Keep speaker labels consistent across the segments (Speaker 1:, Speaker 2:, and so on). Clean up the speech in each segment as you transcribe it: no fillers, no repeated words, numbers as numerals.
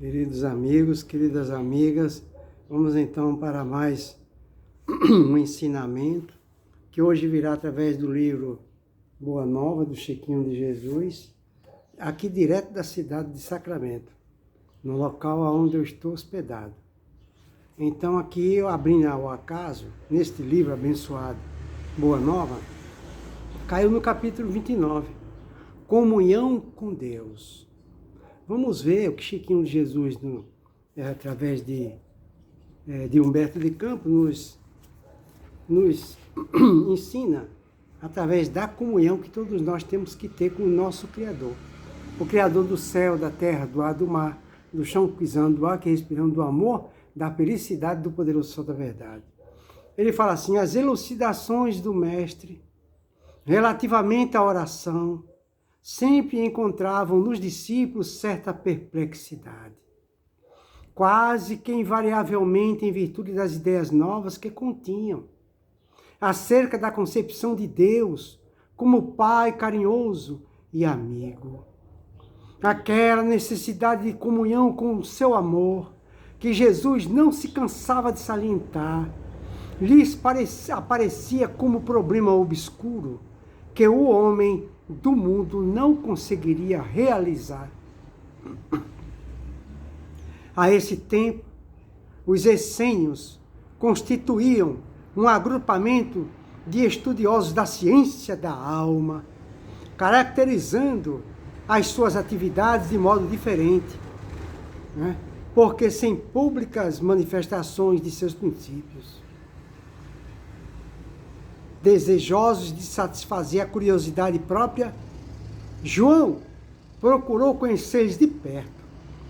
Speaker 1: Queridos amigos, queridas amigas, vamos então para mais um ensinamento que hoje virá através do livro Boa Nova, do Chiquinho de Jesus, aqui direto da cidade de Sacramento, no local onde eu estou hospedado. Então aqui eu abrindo ao acaso, neste livro abençoado, Boa Nova, caiu no capítulo 29, Comunhão com Deus. Vamos ver o que Chiquinho de Jesus, através de Humberto de Campos, nos ensina através da comunhão que todos nós temos que ter com o nosso Criador. O Criador do céu, da terra, do ar, do mar, do chão que pisando, do ar que respirando, do amor, da felicidade, do poderoso sol da verdade. Ele fala assim, as elucidações do Mestre relativamente à oração sempre encontravam nos discípulos certa perplexidade, quase que invariavelmente em virtude das ideias novas que continham, acerca da concepção de Deus como Pai carinhoso e amigo. Aquela necessidade de comunhão com o seu amor, que Jesus não se cansava de salientar, lhes aparecia como problema obscuro, que o homem do mundo não conseguiria realizar. A esse tempo, os essênios constituíam um agrupamento de estudiosos da ciência da alma, caracterizando as suas atividades de modo diferente, né? Porque sem públicas manifestações de seus princípios. Desejosos de satisfazer a curiosidade própria, João procurou conhecer de perto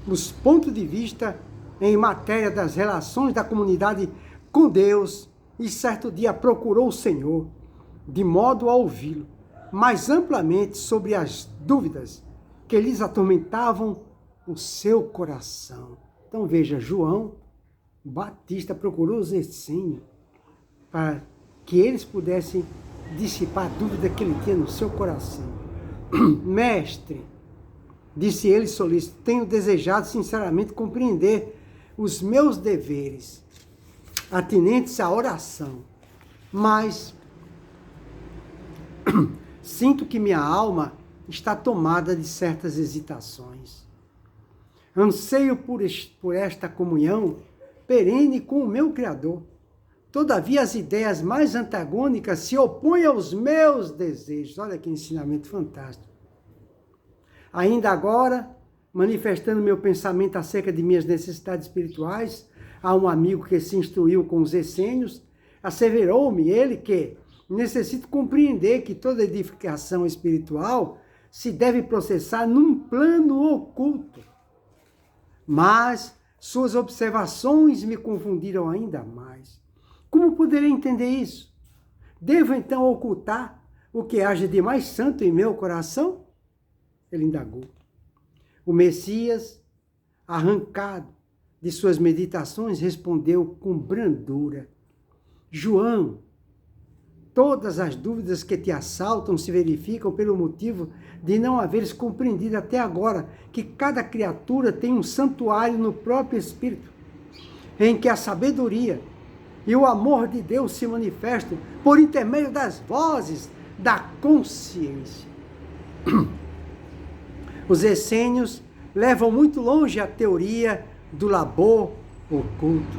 Speaker 1: os pontos de vista em matéria das relações da comunidade com Deus e certo dia procurou o Senhor, de modo a ouvi-lo mais amplamente sobre as dúvidas que lhes atormentavam o seu coração. Então veja, João Batista procurou os essênios para que eles pudessem dissipar a dúvida que ele tinha no seu coração. Mestre, disse ele solícito, tenho desejado sinceramente compreender os meus deveres atinentes à oração, mas sinto que minha alma está tomada de certas hesitações. Anseio por esta comunhão perene com o meu Criador. Todavia, as ideias mais antagônicas se opõem aos meus desejos. Olha que ensinamento fantástico. Ainda agora, manifestando meu pensamento acerca de minhas necessidades espirituais, a um amigo que se instruiu com os essênios, asseverou-me ele que necessito compreender que toda edificação espiritual se deve processar num plano oculto. Mas suas observações me confundiram ainda mais. Como poderei entender isso? Devo então ocultar o que haja de mais santo em meu coração? Ele indagou. O Messias, arrancado de suas meditações, respondeu com brandura. João, todas as dúvidas que te assaltam se verificam pelo motivo de não haveres compreendido até agora que cada criatura tem um santuário no próprio espírito, em que a sabedoria e o amor de Deus se manifestam por intermédio das vozes da consciência. Os essênios levam muito longe a teoria do labor oculto.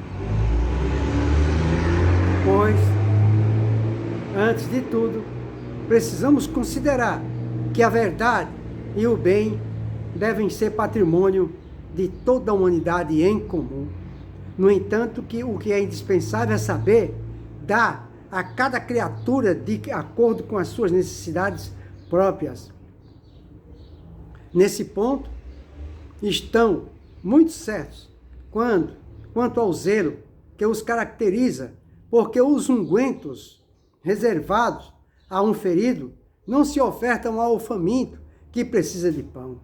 Speaker 1: Pois, antes de tudo, precisamos considerar que a verdade e o bem devem ser patrimônio de toda a humanidade em comum. No entanto, o que é indispensável é saber dar a cada criatura de acordo com as suas necessidades próprias. Nesse ponto, estão muito certos quanto ao zelo que os caracteriza, porque os ungüentos reservados a um ferido não se ofertam ao faminto que precisa de pão.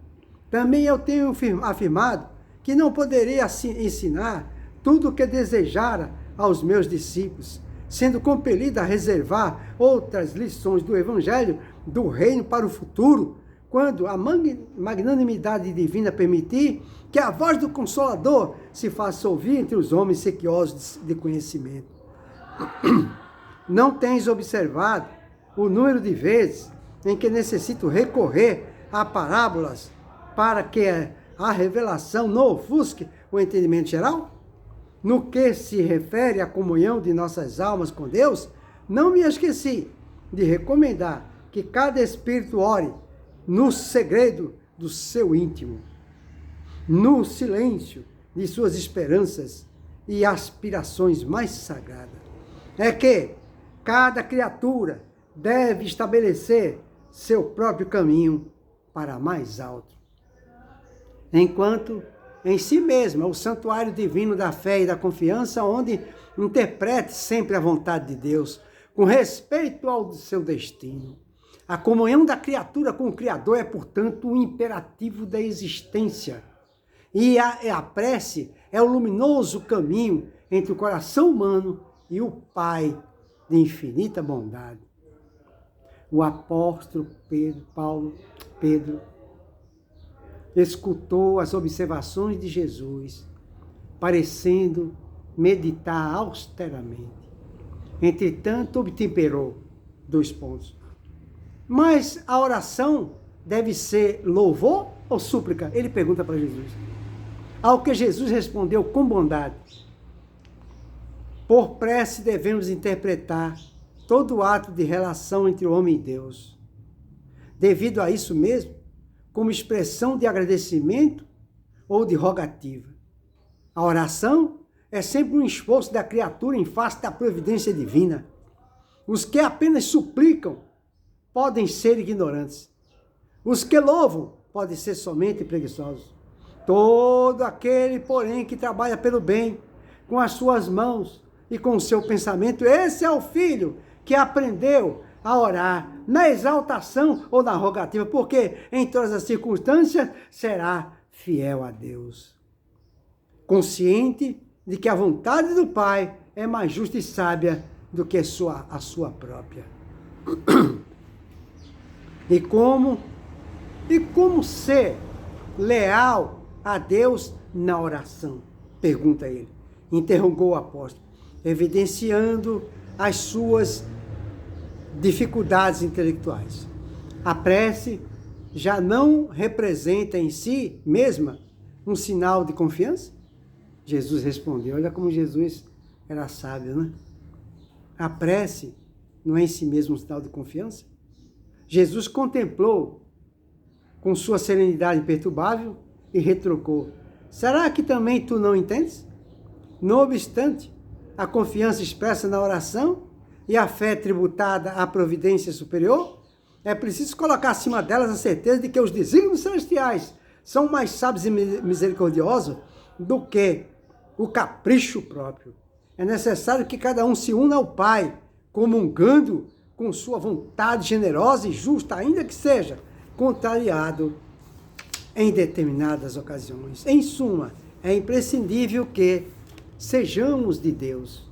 Speaker 1: Também eu tenho afirmado que não poderei ensinar tudo o que desejara aos meus discípulos, sendo compelido a reservar outras lições do Evangelho do Reino para o futuro, quando a magnanimidade divina permitir que a voz do Consolador se faça ouvir entre os homens sequiosos de conhecimento. Não tens observado o número de vezes em que necessito recorrer a parábolas para que a revelação não ofusque o entendimento geral? No que se refere à comunhão de nossas almas com Deus, não me esqueci de recomendar que cada espírito ore no segredo do seu íntimo, no silêncio de suas esperanças e aspirações mais sagradas. É que cada criatura deve estabelecer seu próprio caminho para mais alto. Enquanto em si mesmo é o santuário divino da fé e da confiança, onde interprete sempre a vontade de Deus, com respeito ao seu destino. A comunhão da criatura com o Criador é, portanto, um imperativo da existência. E a prece é o luminoso caminho entre o coração humano e o Pai de infinita bondade. O apóstolo Pedro escutou as observações de Jesus, parecendo meditar austeramente. Entretanto, obtemperou 2 pontos. Mas a oração deve ser louvor ou súplica? Ele pergunta para Jesus. Ao que Jesus respondeu com bondade. Por prece devemos interpretar todo ato de relação entre o homem e Deus. Devido a isso mesmo, como expressão de agradecimento ou de rogativa. A oração é sempre um esforço da criatura em face da providência divina. Os que apenas suplicam podem ser ignorantes. Os que louvam podem ser somente preguiçosos. Todo aquele, porém, que trabalha pelo bem, com as suas mãos e com o seu pensamento, esse é o filho que aprendeu a orar na exaltação ou na rogativa, porque em todas as circunstâncias será fiel a Deus. Consciente de que a vontade do Pai é mais justa e sábia do que a sua própria. E como ser leal a Deus na oração? Pergunta ele. Interrogou o apóstolo, evidenciando as suas dificuldades intelectuais. A prece já não representa em si mesma um sinal de confiança? Jesus respondeu. Olha como Jesus era sábio, né? A prece não é em si mesmo um sinal de confiança? Jesus contemplou com sua serenidade imperturbável e retrucou. Será que também tu não entendes? Não obstante, a confiança expressa na oração e a fé tributada à providência superior, é preciso colocar acima delas a certeza de que os desígnios celestiais são mais sábios e misericordiosos do que o capricho próprio. É necessário que cada um se una ao Pai, comungando com sua vontade generosa e justa, ainda que seja contrariado em determinadas ocasiões. Em suma, é imprescindível que sejamos de Deus.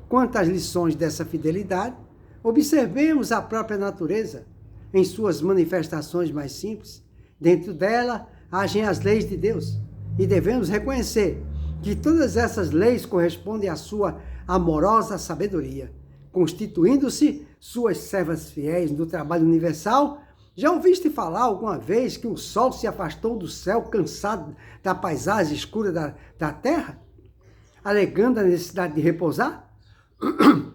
Speaker 1: Quanto às lições dessa fidelidade, observemos a própria natureza em suas manifestações mais simples. Dentro dela, agem as leis de Deus. E devemos reconhecer que todas essas leis correspondem à sua amorosa sabedoria, constituindo-se suas servas fiéis no trabalho universal. Já ouviste falar alguma vez que o sol se afastou do céu cansado da paisagem escura da terra, alegando a necessidade de repousar?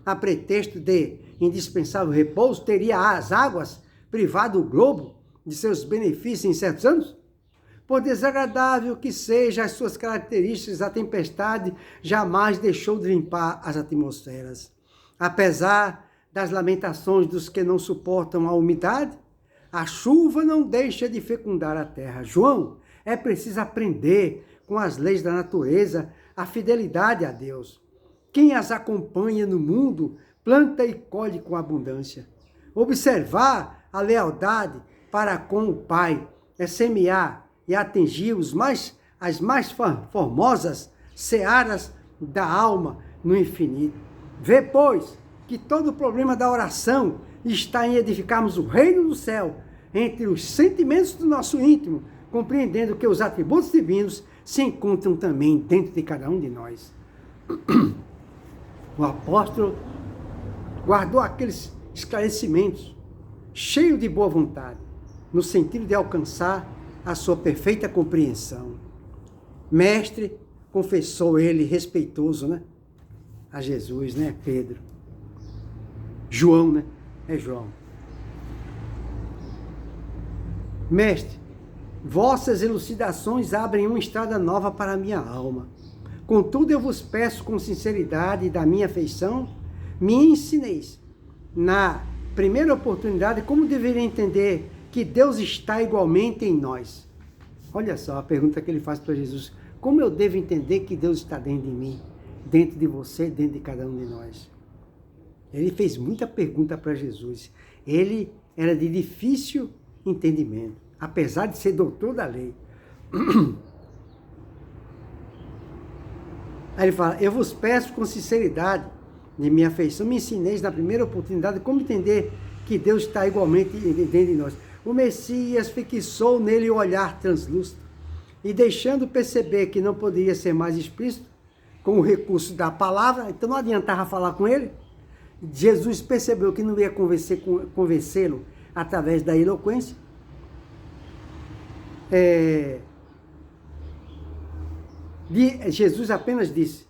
Speaker 1: A pretexto de indispensável repouso, teria as águas privado o globo de seus benefícios em certos anos? Por desagradável que seja as suas características, a tempestade jamais deixou de limpar as atmosferas. Apesar das lamentações dos que não suportam a umidade, a chuva não deixa de fecundar a terra. João, é preciso aprender com as leis da natureza a fidelidade a Deus. Quem as acompanha no mundo, planta e colhe com abundância. Observar a lealdade para com o Pai é semear e atingir as mais formosas searas da alma no infinito. Vê, pois, que todo o problema da oração está em edificarmos o reino do céu entre os sentimentos do nosso íntimo, compreendendo que os atributos divinos se encontram também dentro de cada um de nós. O apóstolo guardou aqueles esclarecimentos, cheio de boa vontade, no sentido de alcançar a sua perfeita compreensão. Mestre, confessou ele respeitoso, né? A Jesus, né? Pedro. João, né? É João. Mestre, vossas elucidações abrem uma estrada nova para a minha alma. Contudo, eu vos peço com sinceridade da minha afeição, me ensineis, na primeira oportunidade, como deveria entender que Deus está igualmente em nós. Olha só a pergunta que ele faz para Jesus. Como eu devo entender que Deus está dentro de mim, dentro de você, dentro de cada um de nós? Ele fez muita pergunta para Jesus. Ele era de difícil entendimento, apesar de ser doutor da lei. Aí ele fala, eu vos peço com sinceridade de minha afeição, me ensineis na primeira oportunidade como entender que Deus está igualmente dentro de nós. O Messias fixou nele o olhar translúcido e deixando perceber que não poderia ser mais explícito com o recurso da palavra, então não adiantava falar com ele. Jesus percebeu que não ia convencê-lo através da eloquência. Jesus apenas disse,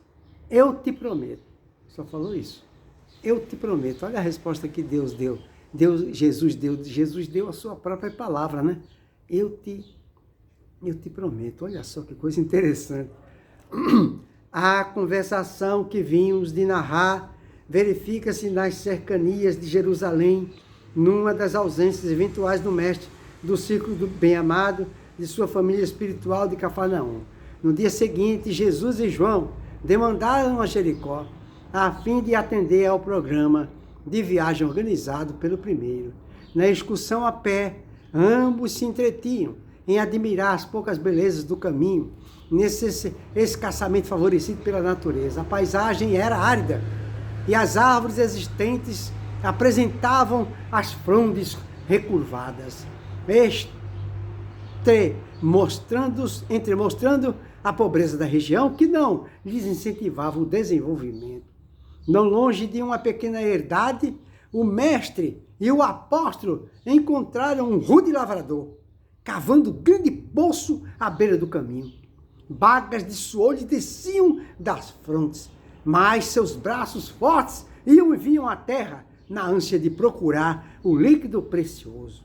Speaker 1: eu te prometo. Só falou isso. Eu te prometo. Olha a resposta que Deus deu. Jesus deu a sua própria palavra, né? Eu te prometo. Olha só que coisa interessante. A conversação que vimos de narrar verifica-se nas cercanias de Jerusalém, numa das ausências eventuais do mestre, do círculo do bem-amado, de sua família espiritual de Cafarnaum. No dia seguinte, Jesus e João demandaram a Jericó, a fim de atender ao programa de viagem organizado pelo primeiro. Na excursão a pé, ambos se entretinham em admirar as poucas belezas do caminho, nesse escassamente favorecido pela natureza. A paisagem era árida e as árvores existentes apresentavam as frondes recurvadas, mostrando a pobreza da região, que não lhes incentivava o desenvolvimento. Não longe de uma pequena herdade, o mestre e o apóstolo encontraram um rude lavrador, cavando grande poço à beira do caminho. Bagas de suor lhe desciam das frontes, mas seus braços fortes iam e vinham à terra na ânsia de procurar o líquido precioso.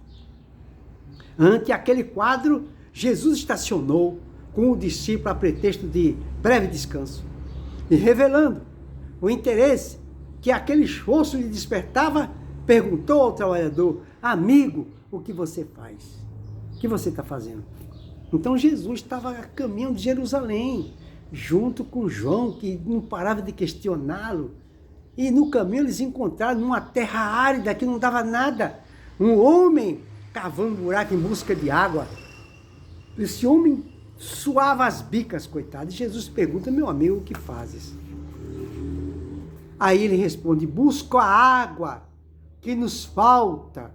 Speaker 1: Ante aquele quadro, Jesus estacionou com o discípulo a pretexto de breve descanso e, revelando o interesse que aquele esforço lhe despertava, perguntou ao trabalhador, amigo, o que você faz? O que você está fazendo? Então Jesus estava a caminho de Jerusalém, junto com João, que não parava de questioná-lo. E no caminho eles encontraram numa terra árida que não dava nada, um homem cavando um buraco em busca de água. Esse homem suava as bicas, coitado. E Jesus pergunta, meu amigo, o que fazes? Aí ele responde, busco a água que nos falta,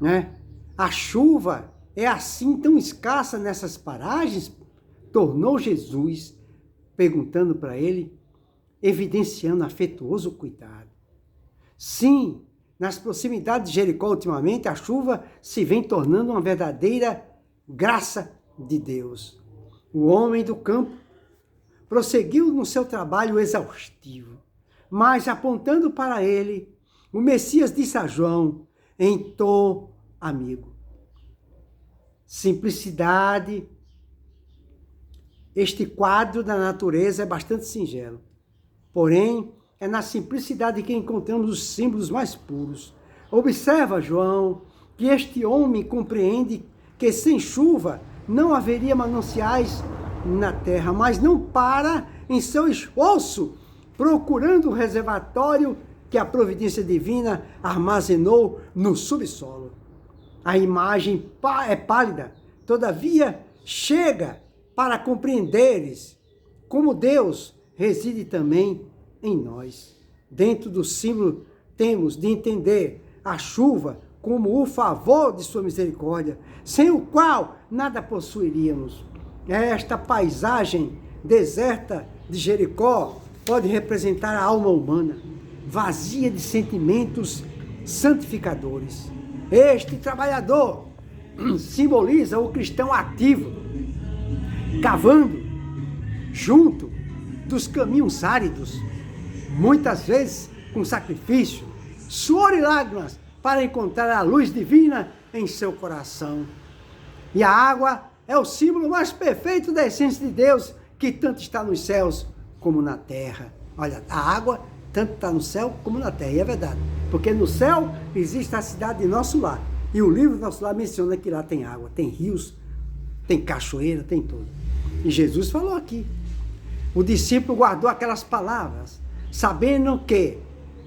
Speaker 1: né? A chuva é assim tão escassa nessas paragens? Tornou Jesus, perguntando para ele, evidenciando afetuoso cuidado. Sim, nas proximidades de Jericó, ultimamente, a chuva se vem tornando uma verdadeira graça de Deus. O homem do campo prosseguiu no seu trabalho exaustivo, mas apontando para ele, o Messias disse a João, em tom amigo, simplicidade. Este quadro da natureza é bastante singelo, porém, é na simplicidade que encontramos os símbolos mais puros. Observa, João, que este homem compreende que sem chuva não haveria mananciais na terra, mas não para em seu esforço, procurando o reservatório que a providência divina armazenou no subsolo. A imagem é pálida, todavia chega para compreenderes como Deus reside também em nós. Dentro do símbolo temos de entender a chuva como o favor de sua misericórdia, sem o qual nada possuiríamos. Esta paisagem deserta de Jericó pode representar a alma humana, vazia de sentimentos santificadores. Este trabalhador simboliza o cristão ativo, cavando junto dos caminhos áridos, muitas vezes com sacrifício, suor e lágrimas, para encontrar a luz divina em seu coração. E a água é o símbolo mais perfeito da essência de Deus, que tanto está nos céus como na terra. Olha, a água tanto está no céu como na terra, e é verdade. Porque no céu existe a cidade de Nosso Lar. E o livro Nosso Lar menciona que lá tem água, tem rios, tem cachoeira, tem tudo. E Jesus falou aqui. O discípulo guardou aquelas palavras, sabendo que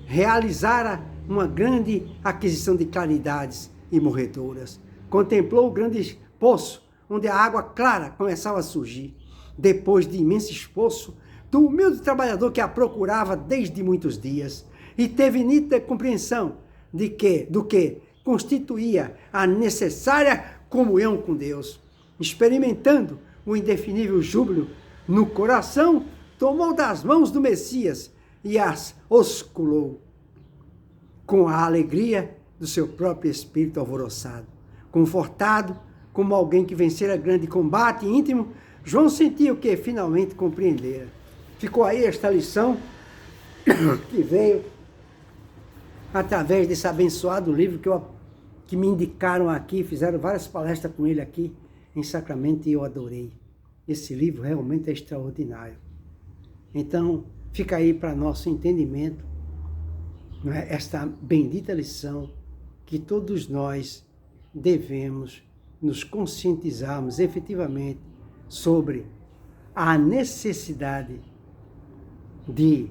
Speaker 1: realizara uma grande aquisição de claridades e morredoras. Contemplou o grande poço, onde a água clara começava a surgir. Depois de imenso esforço, do humilde trabalhador que a procurava desde muitos dias, e teve nítida compreensão do que constituía a necessária comunhão com Deus. Experimentando o indefinível júbilo no coração, tomou das mãos do Messias e as osculou com a alegria do seu próprio espírito alvoroçado. Confortado como alguém que vencera grande combate íntimo, João sentiu que finalmente compreendera. Ficou aí esta lição que veio através desse abençoado livro que me indicaram aqui, fizeram várias palestras com ele aqui em Sacramento e eu adorei. Esse livro realmente é extraordinário. Então, fica aí para nosso entendimento, não é, esta bendita lição que todos nós devemos nos conscientizarmos efetivamente sobre a necessidade de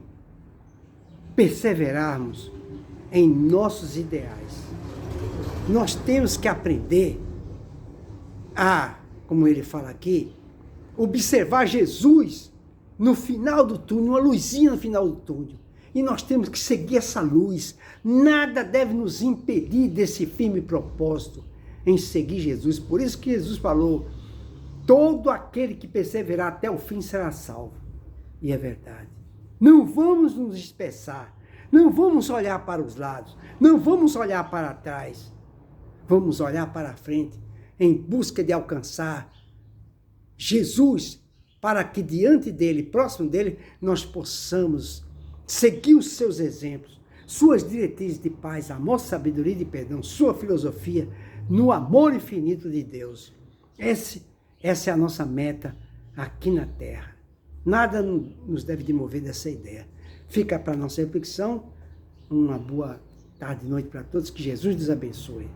Speaker 1: perseverarmos em nossos ideais. Nós temos que aprender a, como ele fala aqui, observar Jesus no final do túnel, uma luzinha no final do túnel. E nós temos que seguir essa luz. Nada deve nos impedir desse firme propósito em seguir Jesus. Por isso que Jesus falou, todo aquele que perseverar até o fim será salvo. E é verdade. Não vamos nos dispersar. Não vamos olhar para os lados. Não vamos olhar para trás. Vamos olhar para a frente em busca de alcançar Jesus, para que diante dele, próximo dele, nós possamos seguir os seus exemplos, suas diretrizes de paz, amor, sabedoria e de perdão, sua filosofia, no amor infinito de Deus. Essa é a nossa meta aqui na Terra. Nada nos deve de mover dessa ideia. Fica para a nossa reflexão. Uma boa tarde e noite para todos. Que Jesus nos abençoe.